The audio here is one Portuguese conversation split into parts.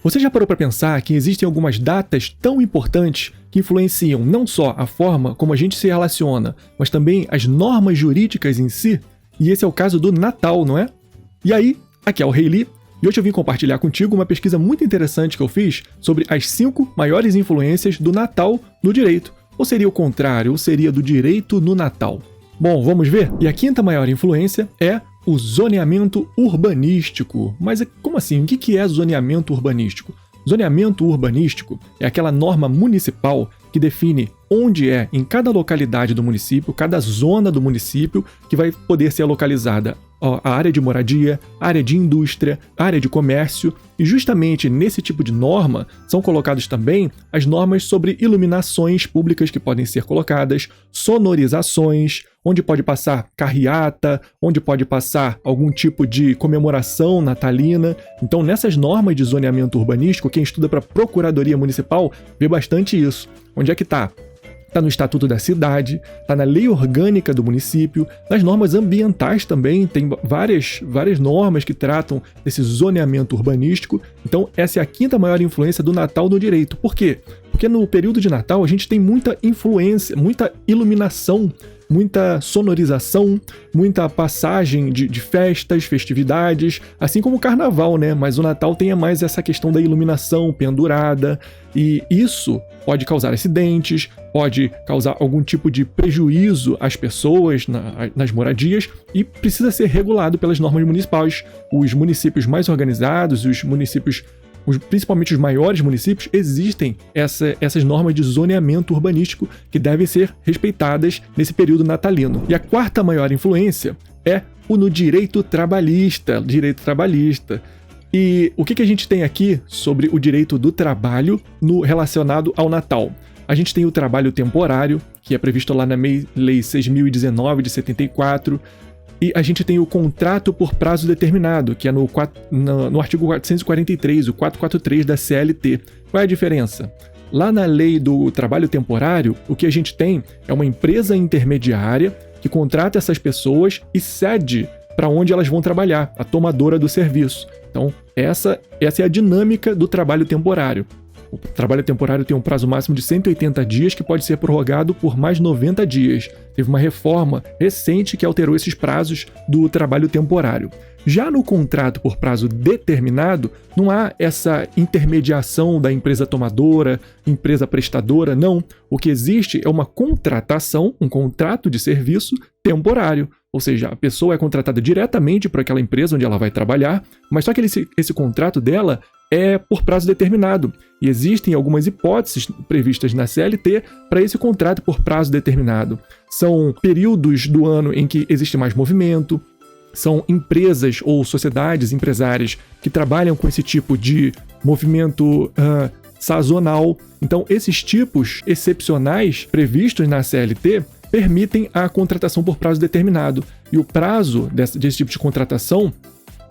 Você já parou para pensar que existem algumas datas tão importantes que influenciam não só a forma como a gente se relaciona, mas também as normas jurídicas em si? E esse é o caso do Natal, não é? E aí, aqui é o Rei Li, e hoje eu vim compartilhar contigo uma pesquisa muito interessante que eu fiz sobre as 5 maiores influências do Natal no direito. Ou seria o contrário, ou seria do direito no Natal? Bom, vamos ver? E a 5ª maior influência é o zoneamento urbanístico. Mas como assim? O que é zoneamento urbanístico? Zoneamento urbanístico é aquela norma municipal que define onde é, em cada localidade do município, cada zona do município, que vai poder ser localizada a área de moradia, a área de indústria, a área de comércio, e justamente nesse tipo de norma são colocadas também as normas sobre iluminações públicas que podem ser colocadas, sonorizações, onde pode passar carreata, onde pode passar algum tipo de comemoração natalina. Então, nessas normas de zoneamento urbanístico, quem estuda para Procuradoria Municipal vê bastante isso. Onde é que está? Está no Estatuto da Cidade, está na Lei Orgânica do Município, nas normas ambientais também, tem várias normas que tratam desse zoneamento urbanístico. Então, essa é a 5ª maior influência do Natal no direito. Por quê? Porque no período de Natal a gente tem muita influência, muita iluminação, muita sonorização, muita passagem de festas, festividades, assim como o Carnaval, né? Mas o Natal tem mais essa questão da iluminação pendurada, e isso pode causar acidentes, pode causar algum tipo de prejuízo às pessoas nas moradias e precisa ser regulado pelas normas municipais. Os municípios mais organizados, principalmente os maiores municípios, existem essas normas de zoneamento urbanístico que devem ser respeitadas nesse período natalino. E a 4ª maior influência é no direito trabalhista. E o que a gente tem aqui sobre o direito do trabalho relacionado ao Natal? A gente tem o trabalho temporário, que é previsto lá na Lei 6.019 de 74, e a gente tem o contrato por prazo determinado, que é no artigo 443, o 443 da CLT. Qual é a diferença? Lá na lei do trabalho temporário, o que a gente tem é uma empresa intermediária que contrata essas pessoas e cede para onde elas vão trabalhar, a tomadora do serviço. Então, essa é a dinâmica do trabalho temporário. O trabalho temporário tem um prazo máximo de 180 dias que pode ser prorrogado por mais 90 dias. Teve uma reforma recente que alterou esses prazos do trabalho temporário. Já no contrato por prazo determinado, não há essa intermediação da empresa tomadora, empresa prestadora, não. O que existe é uma contratação, um contrato de serviço temporário. Ou seja, a pessoa é contratada diretamente para aquela empresa onde ela vai trabalhar, mas só que esse contrato dela é por prazo determinado. E existem algumas hipóteses previstas na CLT para esse contrato por prazo determinado. São períodos do ano em que existe mais movimento, são empresas ou sociedades empresárias que trabalham com esse tipo de movimento sazonal. Então, esses tipos excepcionais previstos na CLT permitem a contratação por prazo determinado. E o prazo desse tipo de contratação,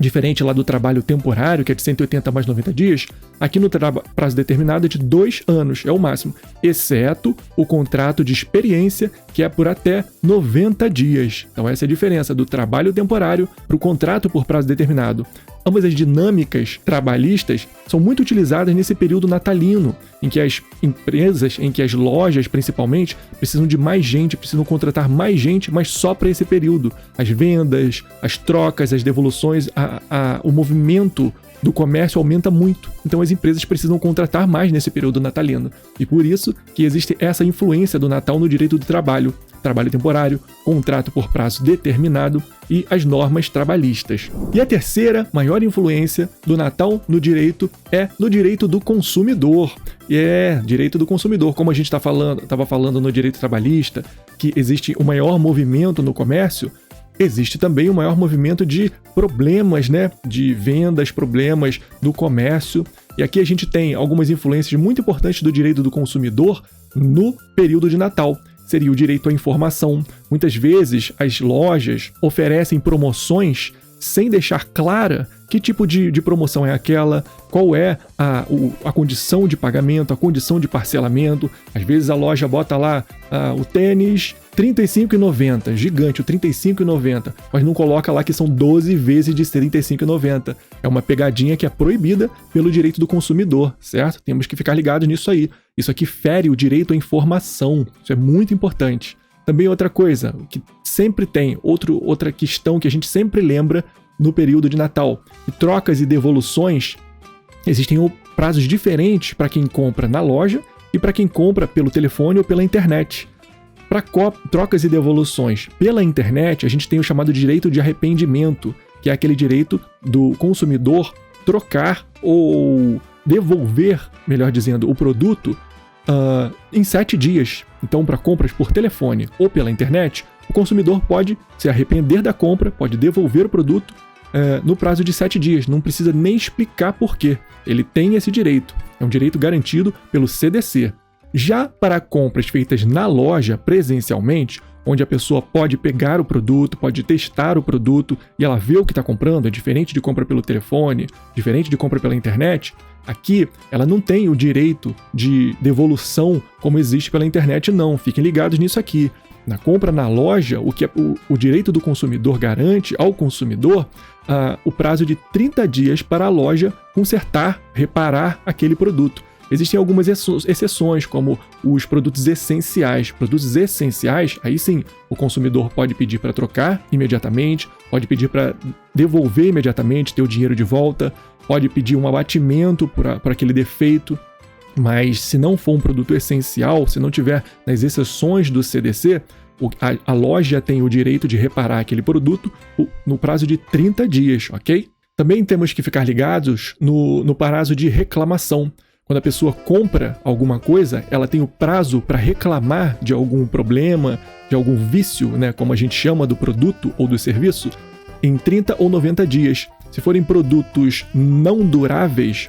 diferente lá do trabalho temporário, que é de 180 mais 90 dias, aqui no prazo determinado é de 2 anos, é o máximo, exceto o contrato de experiência, que é por até 90 dias. Então essa é a diferença do trabalho temporário para o contrato por prazo determinado. Ambas as dinâmicas trabalhistas são muito utilizadas nesse período natalino, em que as empresas, em que as lojas principalmente, precisam de mais gente, precisam contratar mais gente, mas só para esse período. As vendas, as trocas, as devoluções, o movimento do comércio aumenta muito. Então as empresas precisam contratar mais nesse período natalino. E por isso que existe essa influência do Natal no direito do trabalho. Trabalho temporário, contrato por prazo determinado e as normas trabalhistas. E a 3ª maior influência do Natal no direito é no direito do consumidor. Direito do consumidor, como a gente estava falando no direito trabalhista, que existe o maior movimento no comércio, existe também o maior movimento de problemas, né? De vendas, problemas no comércio. E aqui a gente tem algumas influências muito importantes do direito do consumidor no período de Natal. Seria o direito à informação. Muitas vezes as lojas oferecem promoções sem deixar clara que tipo de promoção é aquela, qual é a condição de pagamento, a condição de parcelamento. Às vezes a loja bota lá o tênis 35,90, gigante, o 35,90, mas não coloca lá que são 12 vezes de 35,90. É uma pegadinha que é proibida pelo direito do consumidor, certo? Temos que ficar ligados nisso aí. Isso aqui fere o direito à informação, isso é muito importante. Também outra coisa, que sempre tem, outra questão que a gente sempre lembra no período de Natal, e trocas e devoluções, existem prazos diferentes para quem compra na loja e para quem compra pelo telefone ou pela internet. Para trocas e devoluções pela internet, a gente tem o chamado direito de arrependimento, que é aquele direito do consumidor trocar ou devolver, melhor dizendo, o produto em 7 dias. Então, para compras por telefone ou pela internet, o consumidor pode se arrepender da compra, pode devolver o produto no prazo de 7 dias. Não precisa nem explicar por quê. Ele tem esse direito. É um direito garantido pelo CDC. Já para compras feitas na loja presencialmente, onde a pessoa pode pegar o produto, pode testar o produto e ela vê o que está comprando, é diferente de compra pelo telefone, diferente de compra pela internet, aqui ela não tem o direito de devolução como existe pela internet, não. Fiquem ligados nisso aqui. Na compra na loja, o direito do consumidor garante ao consumidor o prazo de 30 dias para a loja consertar, reparar aquele produto. Existem algumas exceções, como os produtos essenciais. Produtos essenciais, aí sim, o consumidor pode pedir para trocar imediatamente, pode pedir para devolver imediatamente, ter o dinheiro de volta, pode pedir um abatimento por aquele defeito. Mas se não for um produto essencial, se não tiver nas exceções do CDC, a loja tem o direito de reparar aquele produto no prazo de 30 dias, ok? Também temos que ficar ligados no prazo de reclamação. Quando a pessoa compra alguma coisa, ela tem o prazo para reclamar de algum problema, de algum vício, né, como a gente chama do produto ou do serviço, em 30 ou 90 dias. Se forem produtos não duráveis,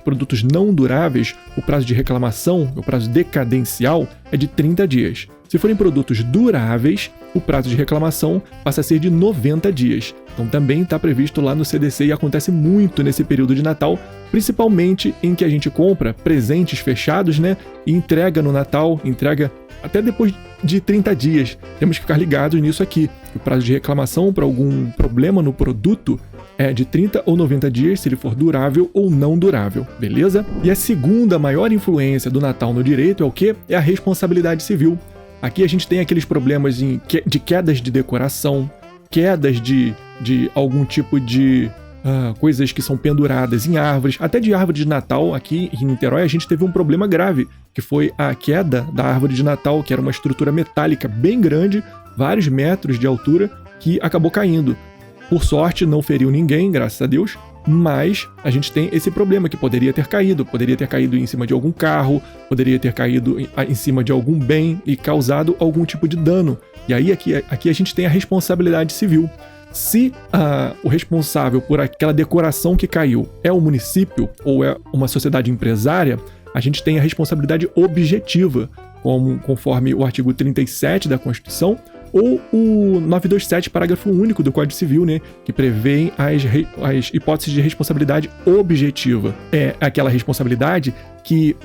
o prazo de reclamação, o prazo decadencial, é de 30 dias. Se forem produtos duráveis, o prazo de reclamação passa a ser de 90 dias. Então também está previsto lá no CDC e acontece muito nesse período de Natal, principalmente em que a gente compra presentes fechados, né? E entrega no Natal, entrega até depois de 30 dias. Temos que ficar ligados nisso aqui. O prazo de reclamação para algum problema no produto é de 30 ou 90 dias, se ele for durável ou não durável, beleza? E a segunda maior influência do Natal no direito é o quê? É a responsabilidade civil. Aqui a gente tem aqueles problemas de quedas de decoração, quedas de algum tipo de coisas que são penduradas em árvores, até de árvore de Natal. Aqui em Niterói a gente teve um problema grave, que foi a queda da árvore de Natal, que era uma estrutura metálica bem grande, vários metros de altura, que acabou caindo. Por sorte, não feriu ninguém, graças a Deus, mas a gente tem esse problema que poderia ter caído em cima de algum carro, poderia ter caído em cima de algum bem e causado algum tipo de dano. E aí aqui a gente tem a responsabilidade civil. Se o responsável por aquela decoração que caiu é o município ou é uma sociedade empresária, a gente tem a responsabilidade objetiva, conforme o artigo 37 da Constituição, ou o 927, parágrafo único do Código Civil, né, que prevê as hipóteses de responsabilidade objetiva. É aquela responsabilidade que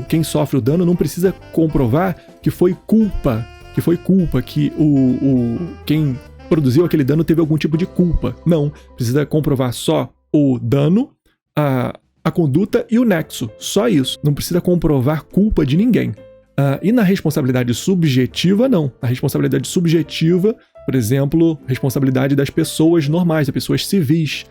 quem sofre o dano não precisa comprovar que foi culpa, que quem produziu aquele dano teve algum tipo de culpa. Não, precisa comprovar só o dano, a conduta e o nexo. Só isso. Não precisa comprovar culpa de ninguém. E na responsabilidade subjetiva, não. Na responsabilidade subjetiva, por exemplo, responsabilidade das pessoas normais, das pessoas civis.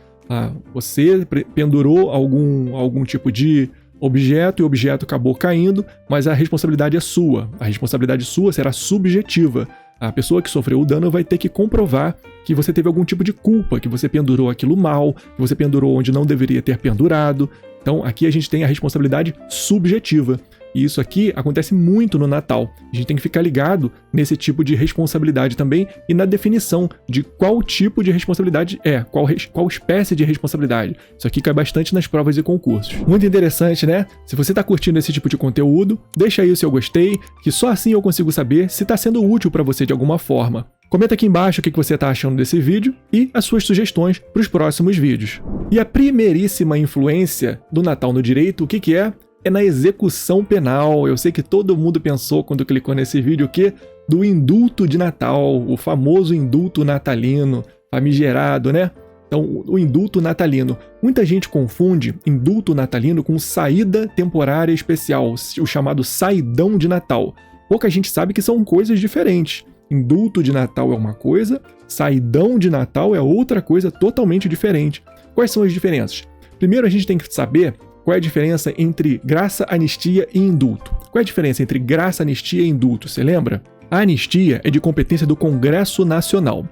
Você pendurou algum tipo de objeto e o objeto acabou caindo, mas a responsabilidade é sua. A responsabilidade sua será subjetiva. A pessoa que sofreu o dano vai ter que comprovar que você teve algum tipo de culpa, que você pendurou aquilo mal, que você pendurou onde não deveria ter pendurado. Então, aqui a gente tem a responsabilidade subjetiva. E isso aqui acontece muito no Natal. A gente tem que ficar ligado nesse tipo de responsabilidade também e na definição de qual tipo de responsabilidade qual espécie de responsabilidade. Isso aqui cai bastante nas provas e concursos. Muito interessante, né? Se você está curtindo esse tipo de conteúdo, deixa aí o seu gostei, que só assim eu consigo saber se está sendo útil para você de alguma forma. Comenta aqui embaixo o que você está achando desse vídeo e as suas sugestões para os próximos vídeos. E a primeiríssima influência do Natal no direito, o que é? É na execução penal. Eu sei que todo mundo pensou quando clicou nesse vídeo que do indulto de Natal, o famoso indulto natalino, famigerado, né? Então, o indulto natalino. Muita gente confunde indulto natalino com saída temporária especial, o chamado saidão de Natal. Pouca gente sabe que são coisas diferentes. Indulto de Natal é uma coisa, saidão de Natal é outra coisa totalmente diferente. Quais são as diferenças? Primeiro, a gente tem que saber qual é a diferença entre graça, anistia e indulto. Qual é a diferença entre graça, anistia e indulto? Você lembra? A anistia é de competência do Congresso Nacional.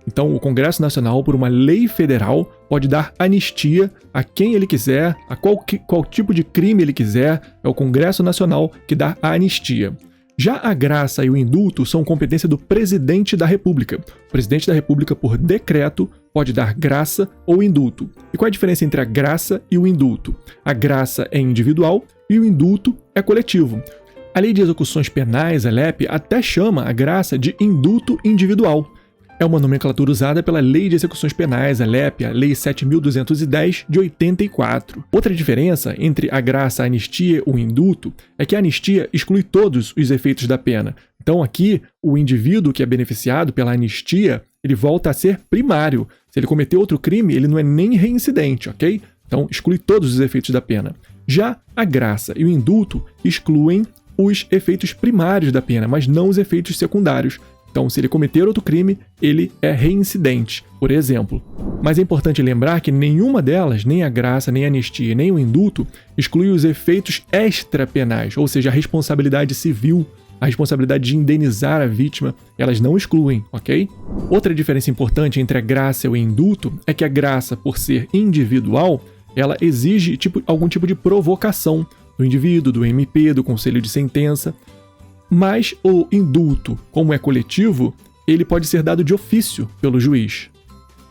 Então, o Congresso Nacional, por uma lei federal, pode dar anistia a quem ele quiser, a qual tipo de crime ele quiser. É o Congresso Nacional que dá a anistia. Já a graça e o indulto são competência do Presidente da República. O Presidente da República, por decreto, pode dar graça ou indulto. E qual é a diferença entre a graça e o indulto? A graça é individual e o indulto é coletivo. A Lei de Execuções Penais, a LEP, até chama a graça de indulto individual. É uma nomenclatura usada pela Lei de Execuções Penais, a LEP, a Lei 7.210 de 84. Outra diferença entre a graça, a anistia e o indulto é que a anistia exclui todos os efeitos da pena. Então aqui, o indivíduo que é beneficiado pela anistia, ele volta a ser primário. Se ele cometeu outro crime, ele não é nem reincidente, ok? Então exclui todos os efeitos da pena. Já a graça e o indulto excluem os efeitos primários da pena, mas não os efeitos secundários. Então, se ele cometer outro crime, ele é reincidente, por exemplo. Mas é importante lembrar que nenhuma delas, nem a graça, nem a anistia, nem o indulto, exclui os efeitos extrapenais, ou seja, a responsabilidade civil, a responsabilidade de indenizar a vítima, elas não excluem, ok? Outra diferença importante entre a graça e o indulto é que a graça, por ser individual, ela exige algum tipo de provocação do indivíduo, do MP, do conselho de sentença. Mas o indulto, como é coletivo, ele pode ser dado de ofício pelo juiz.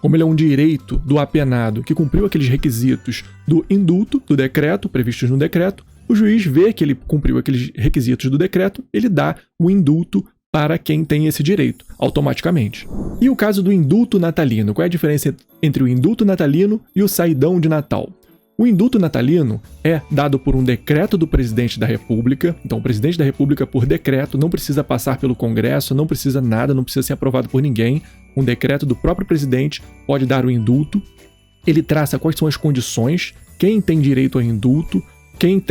Como ele é um direito do apenado que cumpriu aqueles requisitos do indulto, do decreto, previstos no decreto, o juiz vê que ele cumpriu aqueles requisitos do decreto, ele dá o indulto para quem tem esse direito, automaticamente. E o caso do indulto natalino? Qual é a diferença entre o indulto natalino e o saidão de Natal? O indulto natalino é dado por um decreto do Presidente da República. Então, o Presidente da República, por decreto, não precisa passar pelo Congresso, não precisa nada, não precisa ser aprovado por ninguém. Um decreto do próprio Presidente pode dar o indulto. Ele traça quais são as condições, quem tem direito ao indulto, quem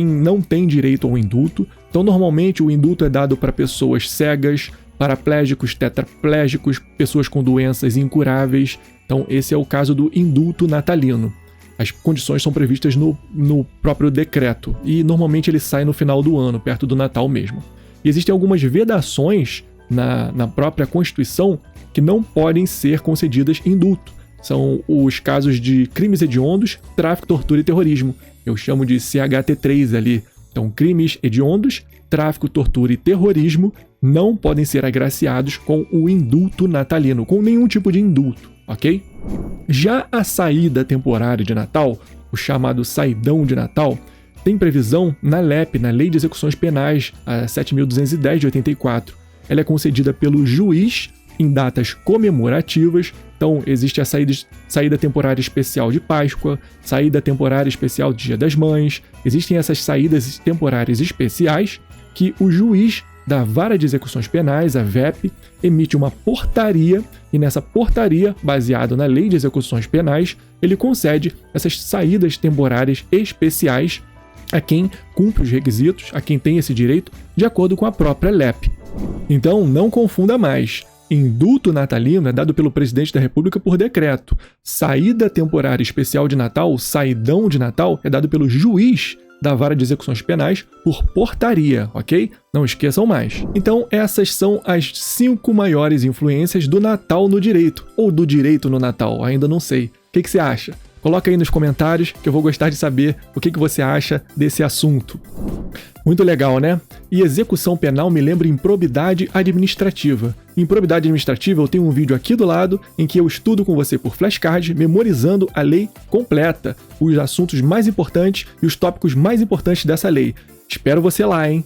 não tem direito ao indulto. Então, normalmente, o indulto é dado para pessoas cegas, paraplégicos, tetraplégicos, pessoas com doenças incuráveis. Então, esse é o caso do indulto natalino. As condições são previstas no próprio decreto e normalmente ele sai no final do ano, perto do Natal mesmo. E existem algumas vedações na própria Constituição que não podem ser concedidas indulto. São os casos de crimes hediondos, tráfico, tortura e terrorismo. Eu chamo de CHT3 ali. Então, crimes hediondos, tráfico, tortura e terrorismo não podem ser agraciados com o indulto natalino, com nenhum tipo de indulto, ok? Já a saída temporária de Natal, o chamado saidão de Natal, tem previsão na LEP, na Lei de Execuções Penais, a 7.210 de 84. Ela é concedida pelo juiz em datas comemorativas. Então, existe a saída temporária especial de Páscoa, saída temporária especial de Dia das Mães. Existem essas saídas temporárias especiais que o juiz da Vara de Execuções Penais, a VEP, emite uma portaria e nessa portaria, baseado na Lei de Execuções Penais, ele concede essas saídas temporárias especiais a quem cumpre os requisitos, a quem tem esse direito, de acordo com a própria LEP. Então, não confunda mais. Indulto natalino é dado pelo Presidente da República por decreto. Saída temporária especial de Natal, saidão de Natal, é dado pelo juiz da Vara de Execuções Penais por portaria, ok? Não esqueçam mais. Então, essas são as 5 maiores influências do Natal no direito, ou do direito no Natal, ainda não sei. O que você acha? Coloca aí nos comentários que eu vou gostar de saber o que você acha desse assunto. Muito legal, né? E execução penal me lembra improbidade administrativa. Em improbidade administrativa eu tenho um vídeo aqui do lado em que eu estudo com você por flashcard, memorizando a lei completa, os assuntos mais importantes e os tópicos mais importantes dessa lei. Espero você lá, hein?